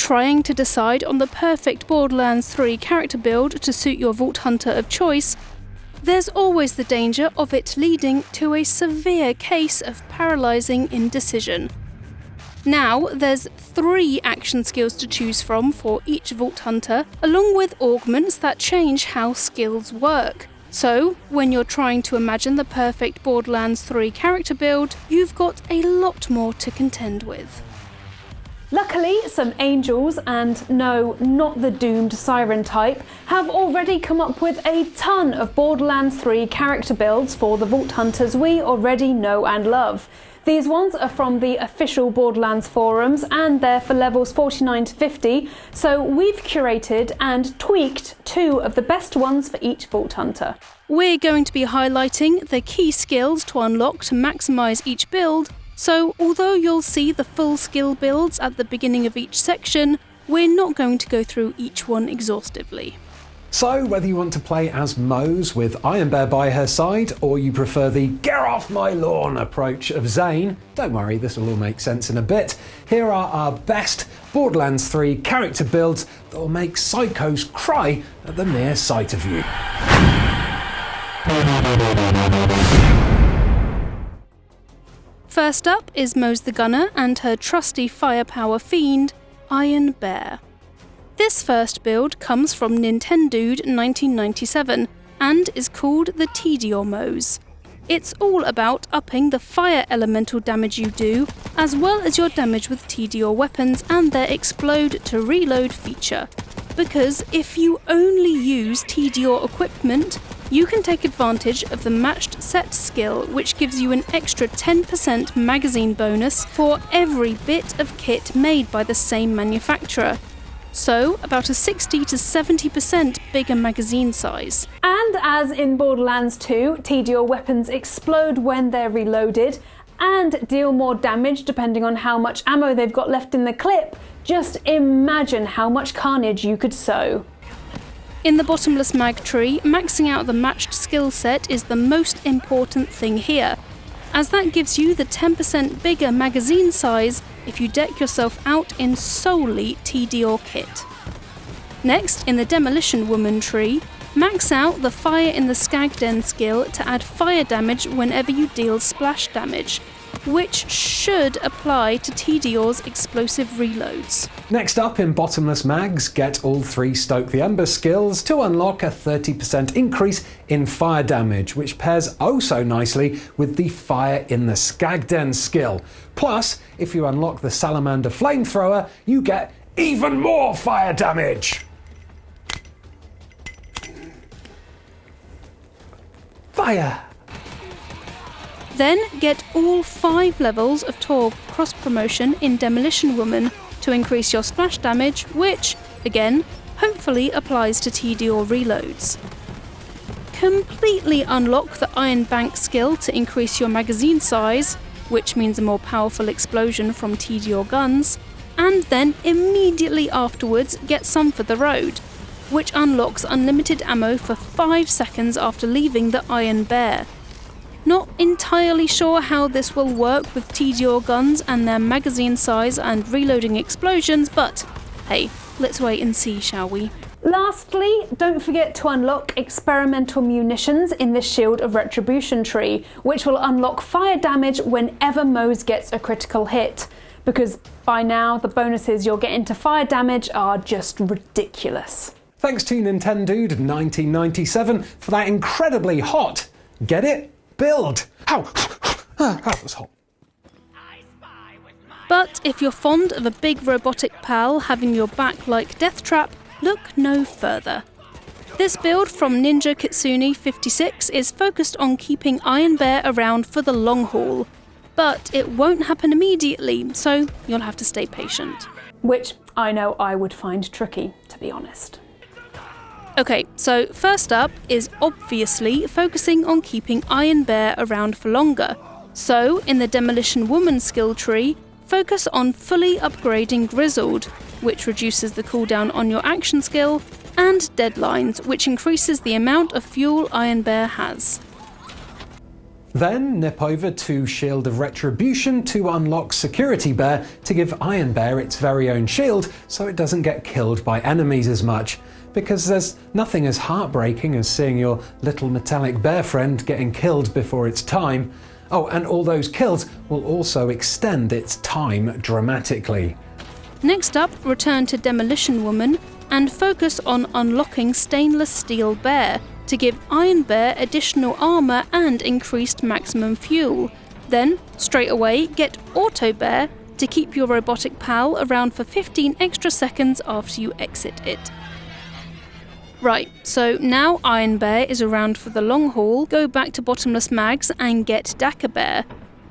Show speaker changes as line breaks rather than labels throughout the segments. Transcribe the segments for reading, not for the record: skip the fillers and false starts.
trying to decide on the perfect Borderlands 3 character build to suit your Vault Hunter of choice, there's always the danger of it leading to a severe case of paralysing indecision. Now, there's 3 action skills to choose from for each Vault Hunter, along with augments that change how skills work. So, when you're trying to imagine the perfect Borderlands 3 character build, you've got a lot more to contend with.
Luckily, some angels, and no, not the doomed Siren type, have already come up with a ton of Borderlands 3 character builds for the Vault Hunters we already know and love. These ones are from the official Borderlands forums and they're for levels 49 to 50, so we've curated and tweaked 2 of the best ones for each Vault Hunter.
We're going to be highlighting the key skills to unlock to maximise each build, so although you'll see the full skill builds at the beginning of each section, we're not going to go through each one exhaustively.
So, whether you want to play as Moze with Iron Bear by her side, or you prefer the get off my lawn approach of Zane, don't worry, this will all make sense in a bit. Here are our best Borderlands 3 character builds that will make psychos cry at the mere sight of you.
First up is Moze the Gunner and her trusty firepower fiend, Iron Bear. This first build comes from Nintendood 1997 and is called the Tediore Moze. It's all about upping the fire elemental damage you do, as well as your damage with Tediore weapons and their explode to reload feature. Because if you only use Tediore equipment, you can take advantage of the matched set skill, which gives you an extra 10% magazine bonus for every bit of kit made by the same manufacturer. So, about a 60 to 70% bigger magazine size.
And as in Borderlands 2, Tediore weapons explode when they're reloaded and deal more damage depending on how much ammo they've got left in the clip. Just imagine how much carnage you could sow.
In the bottomless mag tree, maxing out the matched skill set is the most important thing here, as that gives you the 10% bigger magazine size if you deck yourself out in solely Tediore kit. Next, in the Demolition Woman tree, max out the Fire in the Skag Den skill to add fire damage whenever you deal splash damage, which should apply to Tediore's explosive reloads.
Next up in Bottomless Mags, get all 3 Stoke the Ember skills to unlock a 30% increase in fire damage, which pairs oh so nicely with the Fire in the Skag Den skill. Plus, if you unlock the Salamander Flamethrower, you get even more fire damage! Fire!
Then get all 5 levels of Torg cross-promotion in Demolition Woman to increase your splash damage, which, again, hopefully applies to Tediore reloads. Completely unlock the Iron Bank skill to increase your magazine size, which means a more powerful explosion from Tediore guns, and then immediately afterwards get some for the road, which unlocks unlimited ammo for 5 seconds after leaving the Iron Bear. Not entirely sure how this will work with Tediore guns and their magazine size and reloading explosions, but hey, let's wait and see, shall we?
Lastly, don't forget to unlock experimental munitions in the Shield of Retribution tree, which will unlock fire damage whenever Moze gets a critical hit, because by now the bonuses you're getting to fire damage are just ridiculous.
Thanks to Nintendood 1997 for that incredibly hot, get it? Build! Ow! That was hot.
But if you're fond of a big robotic pal having your back like Deathtrap, look no further. This build from Ninja Kitsune 56 is focused on keeping Iron Bear around for the long haul, but it won't happen immediately, so you'll have to stay patient.
Which I know I would find tricky, to be honest.
Okay, so first up is obviously focusing on keeping Iron Bear around for longer. So, in the Demolition Woman skill tree, focus on fully upgrading Grizzled, which reduces the cooldown on your action skill, and Deadlines, which increases the amount of fuel Iron Bear has.
Then nip over to Shield of Retribution to unlock Security Bear to give Iron Bear its very own shield so it doesn't get killed by enemies as much. Because there's nothing as heartbreaking as seeing your little metallic bear friend getting killed before its time. Oh, and all those kills will also extend its time dramatically.
Next up, return to Demolition Woman and focus on unlocking Stainless Steel Bear to give Iron Bear additional armour and increased maximum fuel. Then, straight away, get Auto Bear to keep your robotic pal around for 15 extra seconds after you exit it. Right, so now Iron Bear is around for the long haul, go back to Bottomless Mags and get Dakka Bear,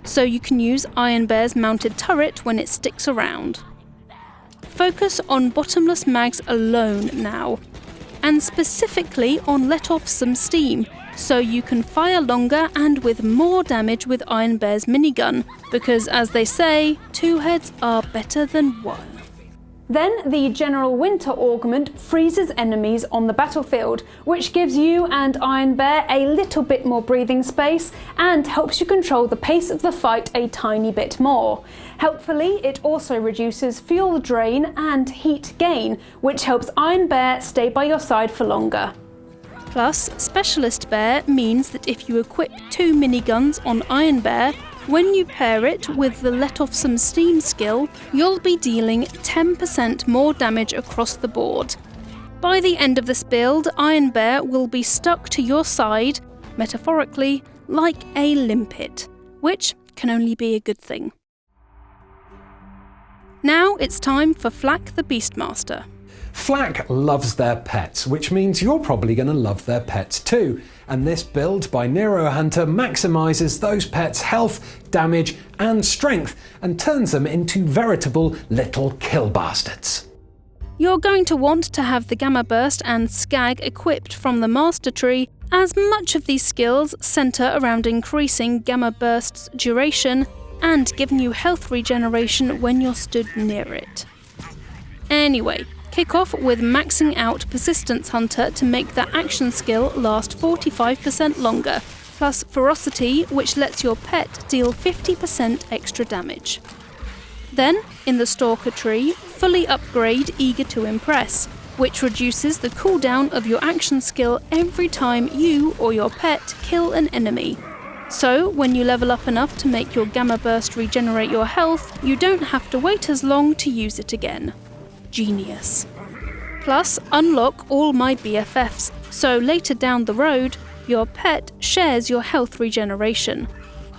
so you can use Iron Bear's mounted turret when it sticks around. Focus on Bottomless Mags alone now, and specifically on Let Off Some Steam, so you can fire longer and with more damage with Iron Bear's minigun, because as they say, 2 heads are better than 1.
Then the General Winter Augment freezes enemies on the battlefield, which gives you and Iron Bear a little bit more breathing space and helps you control the pace of the fight a tiny bit more. Helpfully, it also reduces fuel drain and heat gain, which helps Iron Bear stay by your side for longer.
Plus, Specialist Bear means that if you equip 2 miniguns on Iron Bear, when you pair it with the Let Off Some Steam skill, you'll be dealing 10% more damage across the board. By the end of this build, Iron Bear will be stuck to your side, metaphorically, like a limpet, which can only be a good thing. Now it's time for Flack the Beastmaster.
Flack loves their pets, which means you're probably going to love their pets too. And this build by Nero Hunter maximises those pets' health, damage and strength and turns them into veritable little kill bastards.
You're going to want to have the Gamma Burst and Skag equipped from the Master Tree, as much of these skills centre around increasing Gamma Burst's duration and giving you health regeneration when you're stood near it. Anyway, kick off with maxing out Persistence Hunter to make that action skill last 45% longer, plus Ferocity, which lets your pet deal 50% extra damage. Then, in the Stalker tree, fully upgrade Eager to Impress, which reduces the cooldown of your action skill every time you or your pet kill an enemy. So, when you level up enough to make your Gamma Burst regenerate your health, you don't have to wait as long to use it again. Genius. Plus, unlock all my BFFs, so later down the road, your pet shares your health regeneration.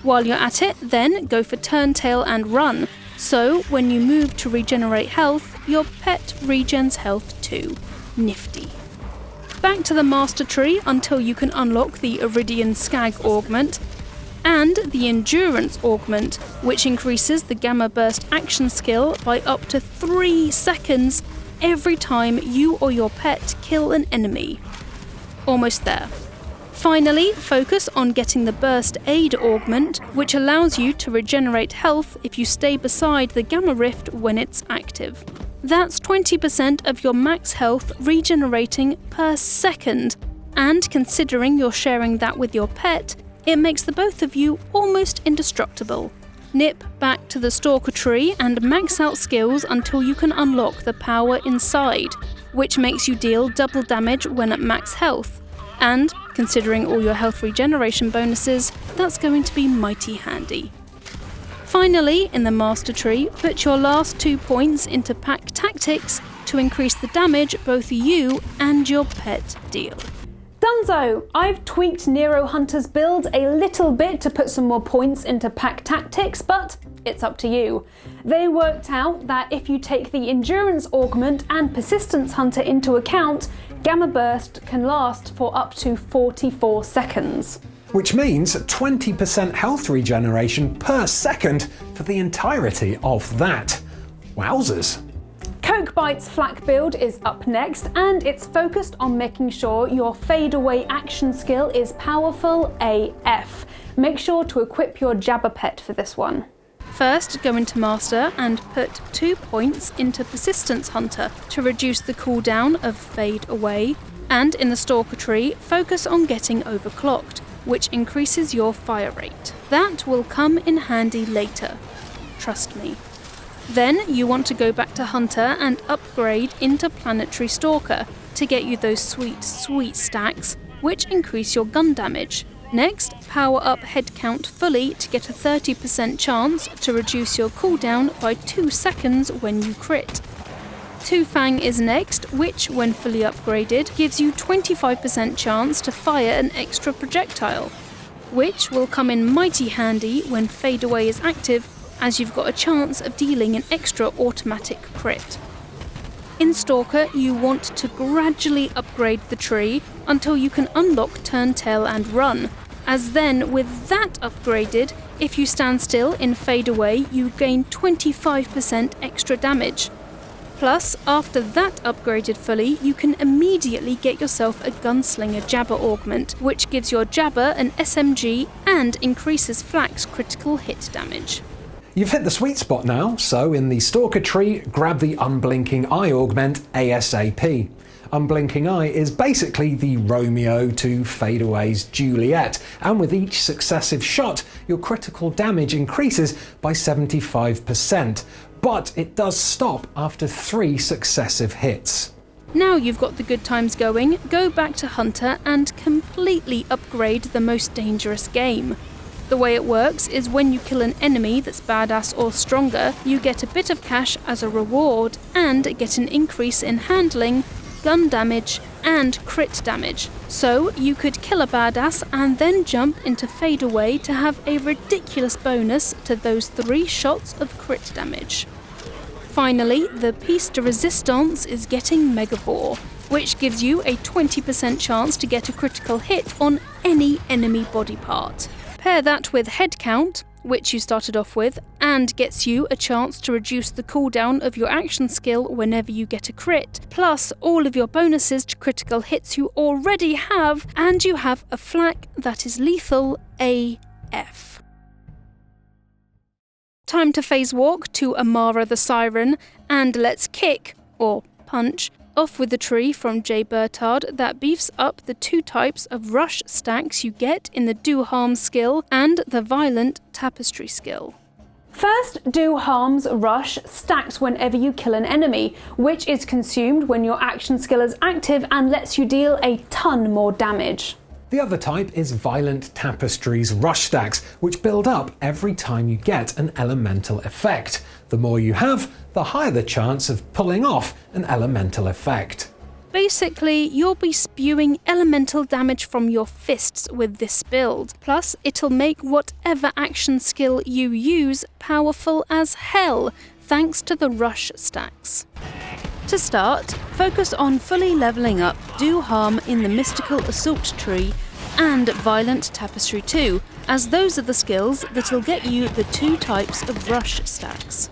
While you're at it, then go for Turntail and Run, so when you move to regenerate health, your pet regens health too. Nifty. Back to the Master Tree until you can unlock the Iridian Skag Augment, and the Endurance Augment, which increases the Gamma Burst action skill by up to 3 seconds every time you or your pet kill an enemy. Almost there. Finally, focus on getting the Burst Aid Augment, which allows you to regenerate health if you stay beside the Gamma Rift when it's active. That's 20% of your max health regenerating per second, and considering you're sharing that with your pet, it makes the both of you almost indestructible. Nip back to the Stalker tree and max out skills until you can unlock the power inside, which makes you deal double damage when at max health. And, considering all your health regeneration bonuses, that's going to be mighty handy. Finally, in the Master Tree, put your last 2 points into Pack Tactics to increase the damage both you and your pet deal.
Dunzo! I've tweaked Nero Hunter's build a little bit to put some more points into Pack Tactics, but it's up to you. They worked out that if you take the Endurance Augment and Persistence Hunter into account, Gamma Burst can last for up to 44 seconds.
Which means 20% health regeneration per second for the entirety of that. Wowzers.
Coke Bite's Flak Build is up next, and it's focused on making sure your Fade Away action skill is powerful AF. Make sure to equip your Jabber Pet for this one.
First, go into Master and put 2 points into Persistence Hunter to reduce the cooldown of Fade Away, and in the Stalker tree, focus on getting overclocked, which increases your fire rate. That will come in handy later. Trust me. Then you want to go back to Hunter and upgrade into Planetary Stalker to get you those sweet stacks, which increase your gun damage. Next, power up head count fully to get a 30% chance to reduce your cooldown by 2 seconds when you crit. Two Fang is next, which, when fully upgraded, gives you 25% chance to fire an extra projectile, which will come in mighty handy when Fade Away is active, as you've got a chance of dealing an extra automatic crit. In Stalker, you want to gradually upgrade the tree until you can unlock Turn Tail and Run, as then with that upgraded, if you stand still in Fade Away, you gain 25% extra damage. Plus, after that upgraded fully, you can immediately get yourself a Gunslinger Jabber augment, which gives your Jabber an SMG and increases Flack's critical hit damage.
You've hit the sweet spot now, so in the Stalker tree, grab the Unblinking Eye augment ASAP. Unblinking Eye is basically the Romeo to Fade Away's Juliet, and with each successive shot, your critical damage increases by 75%, but it does stop after 3 successive hits.
Now you've got the good times going, go back to Hunter and completely upgrade the most dangerous game. The way it works is when you kill an enemy that's badass or stronger, you get a bit of cash as a reward and get an increase in handling, gun damage, and crit damage. So you could kill a badass and then jump into Fade Away to have a ridiculous bonus to those 3 shots of crit damage. Finally, the piece de resistance is getting Megavore, which gives you a 20% chance to get a critical hit on any enemy body part. Pair that with head count, which you started off with, and gets you a chance to reduce the cooldown of your action skill whenever you get a crit, plus all of your bonuses to critical hits you already have, and you have a Flack that is lethal AF. Time to phase walk to Amara the Siren, and let's kick, or punch, off with the tree from J. Bertard that beefs up the 2 types of rush stacks you get in the Do Harm skill and the Violent Tapestry skill.
First, Do Harm's Rush stacks whenever you kill an enemy, which is consumed when your action skill is active and lets you deal a ton more damage.
The other type is Violent Tapestry's rush stacks, which build up every time you get an elemental effect. The more you have, the higher the chance of pulling off an elemental effect.
Basically, you'll be spewing elemental damage from your fists with this build. Plus, it'll make whatever action skill you use powerful as hell, thanks to the rush stacks. To start, focus on fully levelling up Do Harm in the Mystical Assault tree and Violent Tapestry 2, as those are the skills that'll get you the 2 types of rush stacks.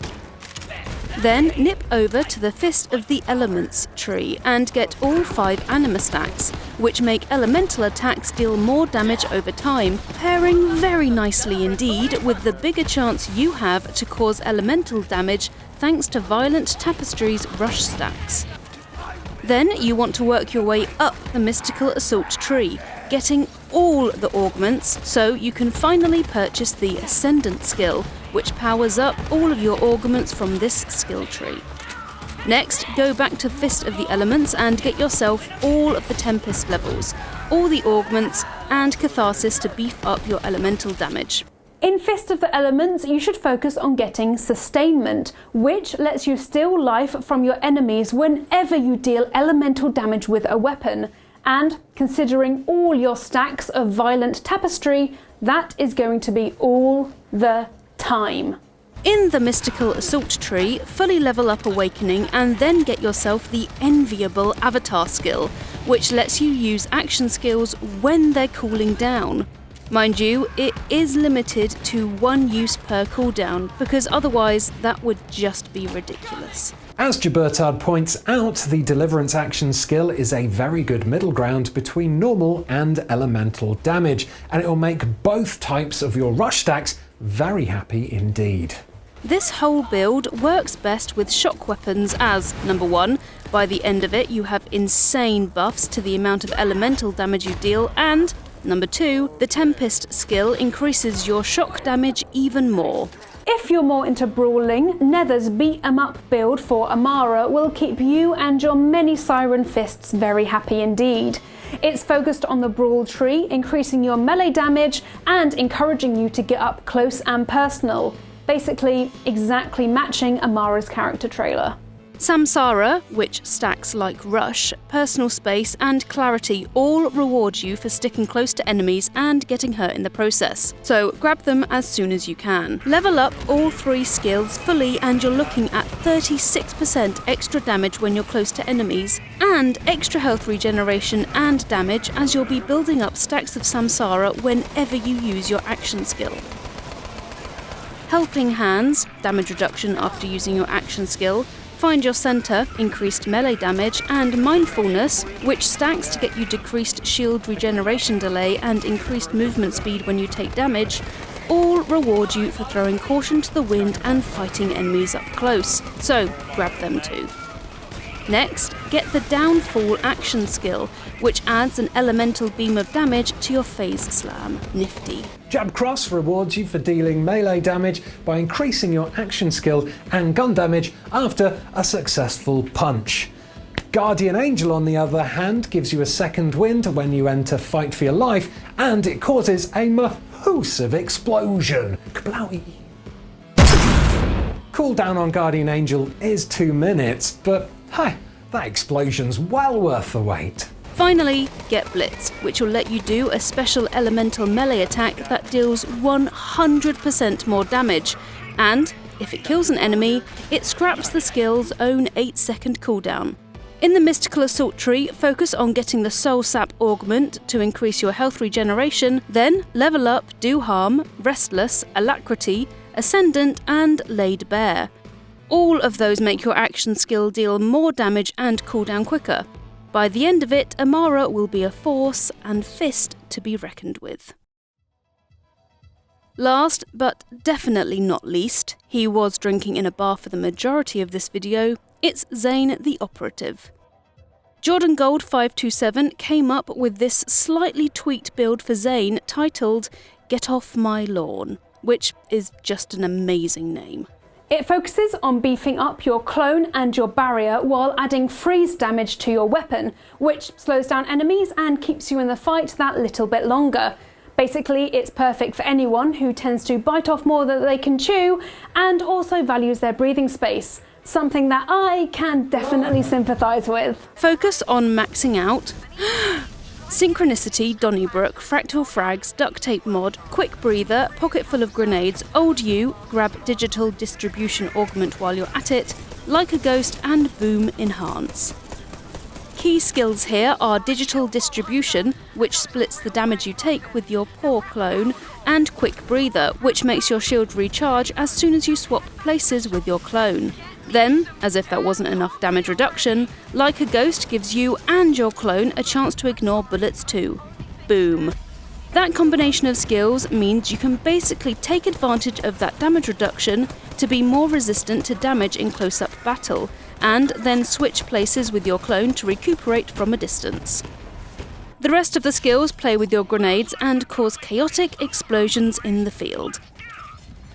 Then nip over to the Fist of the Elements tree and get all 5 anima stacks, which make elemental attacks deal more damage over time, pairing very nicely indeed with the bigger chance you have to cause elemental damage thanks to Violent Tapestry's rush stacks. Then you want to work your way up the Mystical Assault tree, getting all the augments so you can finally purchase the Ascendant skill, which powers up all of your augments from this skill tree. Next, go back to Fist of the Elements and get yourself all of the Tempest levels, all the augments, and Catharsis to beef up your elemental damage.
In Fist of the Elements, you should focus on getting Sustainment, which lets you steal life from your enemies whenever you deal elemental damage with a weapon. And considering all your stacks of Violent Tapestry, that is going to be all the time.
In the Mystical Assault tree, fully level up Awakening and then get yourself the enviable Avatar skill, which lets you use action skills when they're cooling down. Mind you, it is limited to 1 use per cooldown, because otherwise that would just be ridiculous.
As Gibbertard points out, the Deliverance action skill is a very good middle ground between normal and elemental damage, and it will make both types of your rush stacks very happy indeed.
This whole build works best with shock weapons as, number 1, by the end of it you have insane buffs to the amount of elemental damage you deal, and Number 2, the Tempest skill increases your shock damage even more.
If you're more into brawling, Nether's beat 'em up build for Amara will keep you and your many Siren fists very happy indeed. It's focused on the brawl tree, increasing your melee damage and encouraging you to get up close and personal. Basically, exactly matching Amara's character trailer.
Samsara, which stacks like Rush, Personal Space and Clarity all reward you for sticking close to enemies and getting hurt in the process, so grab them as soon as you can. Level up all 3 skills fully and you're looking at 36% extra damage when you're close to enemies, and extra health regeneration and damage as you'll be building up stacks of Samsara whenever you use your action skill. Helping Hands, damage reduction after using your action skill. Find Your Center, increased melee damage, and Mindfulness, which stacks to get you decreased shield regeneration delay and increased movement speed when you take damage, all reward you for throwing caution to the wind and fighting enemies up close, so grab them too. Next, get the Downfall action skill, which adds an elemental beam of damage to your phase slam. Nifty.
Jab Cross rewards you for dealing melee damage by increasing your action skill and gun damage after a successful punch. Guardian Angel, on the other hand, gives you a second wind when you enter Fight for Your Life, and it causes a massive explosion. Kablowie. Cooldown on Guardian Angel is 2 minutes, but hey, that explosion's well worth the wait.
Finally, get Blitz, which will let you do a special elemental melee attack that deals 100% more damage, and if it kills an enemy, it scraps the skill's own 8-second cooldown. In the Mystical Assault tree, focus on getting the Soul Sap Augment to increase your health regeneration, then level up Do Harm, Restless, Alacrity, Ascendant and Laid Bare. All of those make your action skill deal more damage and cooldown quicker. By the end of it, Amara will be a force and fist to be reckoned with. Last, but definitely not least, he was drinking in a bar for the majority of this video, it's Zane the Operative. Jordan Gold 527 came up with this slightly tweaked build for Zane titled Get Off My Lawn, which is just an amazing name.
It focuses on beefing up your clone and your barrier while adding freeze damage to your weapon, which slows down enemies and keeps you in the fight that little bit longer. Basically, it's perfect for anyone who tends to bite off more than they can chew and also values their breathing space, something that I can definitely sympathise with.
Focus on maxing out Synchronicity, Donnybrook, Fractal Frags, Duct Tape Mod, Quick Breather, Pocket Full of Grenades, Old You, grab Digital Distribution Augment while you're at it, Like a Ghost and Boom Enhance. Key skills here are Digital Distribution, which splits the damage you take with your Paw clone, and Quick Breather, which makes your shield recharge as soon as you swap places with your clone. Then, as if that wasn't enough damage reduction, Like a Ghost gives you and your clone a chance to ignore bullets too. Boom. That combination of skills means you can basically take advantage of that damage reduction to be more resistant to damage in close-up battle, and then switch places with your clone to recuperate from a distance. The rest of the skills play with your grenades and cause chaotic explosions in the field.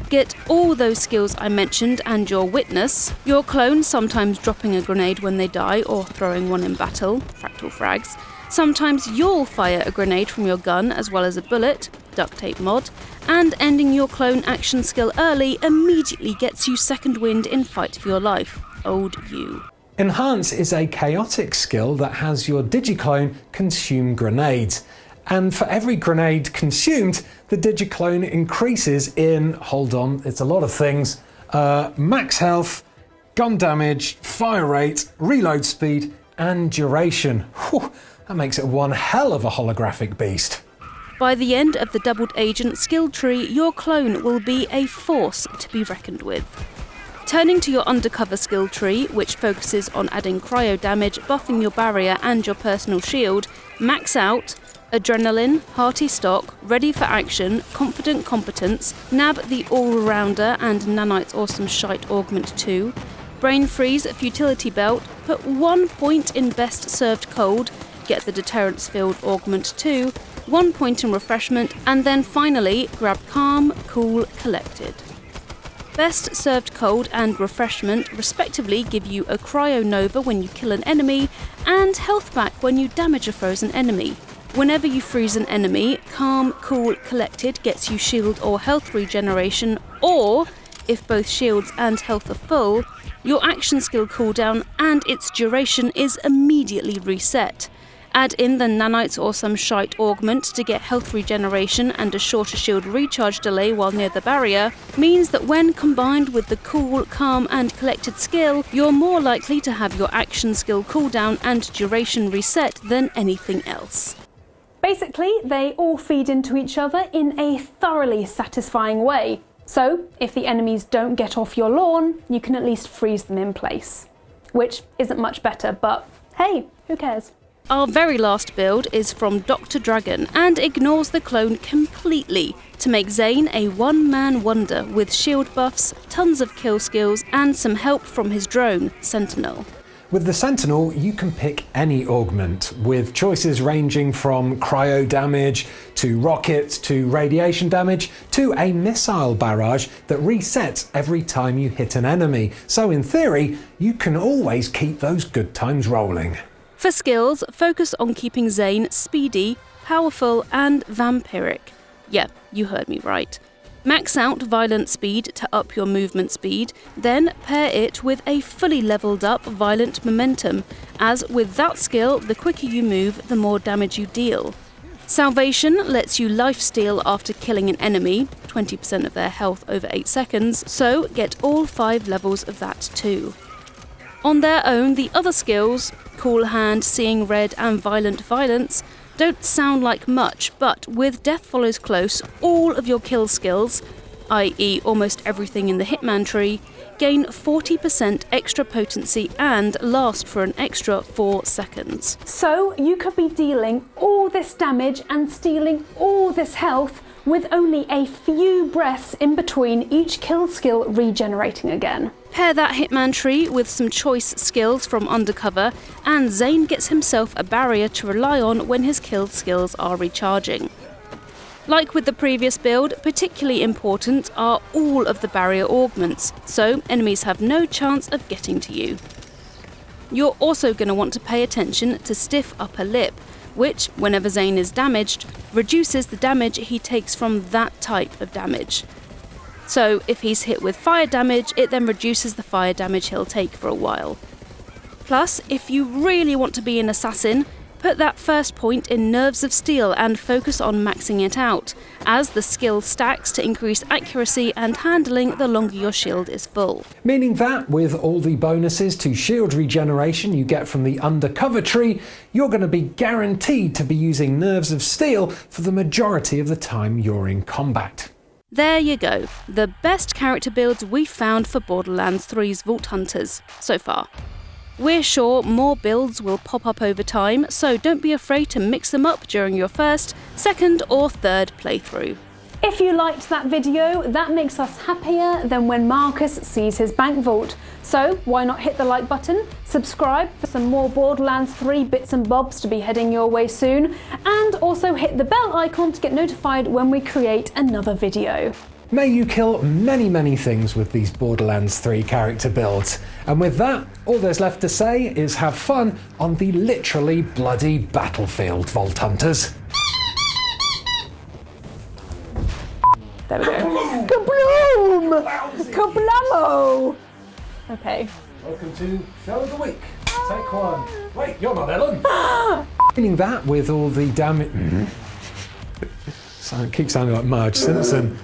Get all those skills I mentioned and your Witness, your clone sometimes dropping a grenade when they die or throwing one in battle, Fractal Frags. Sometimes you'll fire a grenade from your gun as well as a bullet, Duct Tape Mod, and ending your clone action skill early immediately gets you second wind in Fight for Your Life, Old You.
Enhance is a chaotic skill that has your digiclone consume grenades. And for every grenade consumed, the digiclone increases in, hold on, it's a lot of things, max health, gun damage, fire rate, reload speed, and duration. Whew, that makes it one hell of a holographic beast.
By the end of the Doubled Agent skill tree, your clone will be a force to be reckoned with. Turning to your Undercover skill tree, which focuses on adding cryo damage, buffing your barrier and your personal shield, max out Adrenaline, Hearty Stock, Ready for Action, Confident Competence, nab the All-Rounder and Nanite's Awesome Shite Augment 2, Brain Freeze, Futility Belt, put 1 point in Best Served Cold, get the Deterrence Field Augment 2, 1 point in refreshment, and then finally grab Calm, Cool, Collected. Best served cold and refreshment respectively give you a cryo nova when you kill an enemy, and health back when you damage a frozen enemy. Whenever you freeze an enemy, Calm, Cool, Collected gets you shield or health regeneration, or, if both shields and health are full, your action skill cooldown and its duration is immediately reset. Add in the nanites or some shite augment to get health regeneration and a shorter shield recharge delay while near the barrier, means that when combined with the Cool, Calm and Collected skill, you're more likely to have your action skill cooldown and duration reset than anything else.
Basically, they all feed into each other in a thoroughly satisfying way. So, if the enemies don't get off your lawn, you can at least freeze them in place. Which isn't much better, but hey, who cares?
Our very last build is from Dr. Dragon and ignores the clone completely to make Zane a one-man wonder with shield buffs, tons of kill skills, and some help from his drone, Sentinel.
With the Sentinel, you can pick any augment, with choices ranging from cryo damage, to rocket, to radiation damage, to a missile barrage that resets every time you hit an enemy. So in theory, you can always keep those good times rolling.
For skills, focus on keeping Zane speedy, powerful, and vampiric. Yeah, you heard me right. Max out violent speed to up your movement speed, then pair it with a fully leveled up violent momentum, as with that skill, the quicker you move, the more damage you deal. Salvation lets you lifesteal after killing an enemy, 20% of their health over 8 seconds, so get all 5 levels of that too. On their own, the other skills, Cool Hand, Seeing Red and Violent Violence, don't sound like much, but with Death Follows Close, all of your kill skills, i.e. almost everything in the Hitman tree, gain 40% extra potency and last for an extra 4 seconds.
So you could be dealing all this damage and stealing all this health with only a few breaths in between each kill skill regenerating again.
Pair that Hitman tree with some choice skills from Undercover, and Zane gets himself a barrier to rely on when his kill skills are recharging. Like with the previous build, particularly important are all of the barrier augments, so enemies have no chance of getting to you. You're also going to want to pay attention to Stiff Upper Lip, which, whenever Zane is damaged, reduces the damage he takes from that type of damage. So if he's hit with fire damage, it then reduces the fire damage he'll take for a while. Plus, if you really want to be an assassin, put that first point in Nerves of Steel and focus on maxing it out, as the skill stacks to increase accuracy and handling the longer your shield is full.
Meaning that, with all the bonuses to shield regeneration you get from the Undercover tree, you're going to be guaranteed to be using Nerves of Steel for the majority of the time you're in combat.
There you go, the best character builds we've found for Borderlands 3's Vault Hunters so far. We're sure more builds will pop up over time, so don't be afraid to mix them up during your first, second or third playthrough.
If you liked that video, that makes us happier than when Marcus sees his bank vault. So why not hit the like button, subscribe for some more Borderlands 3 bits and bobs to be heading your way soon, and also hit the bell icon to get notified when we create another video.
May you kill many things with these Borderlands 3 character builds. And with that, all there's left to say is have fun on the literally bloody battlefield, Vault Hunters.
There we go. Kabloom! Kablamo! Okay.
Welcome to Show of the Week. Take one. Wait, you're not Ellen. Meaning that with all the damage... So it keeps sounding like Marge Simpson.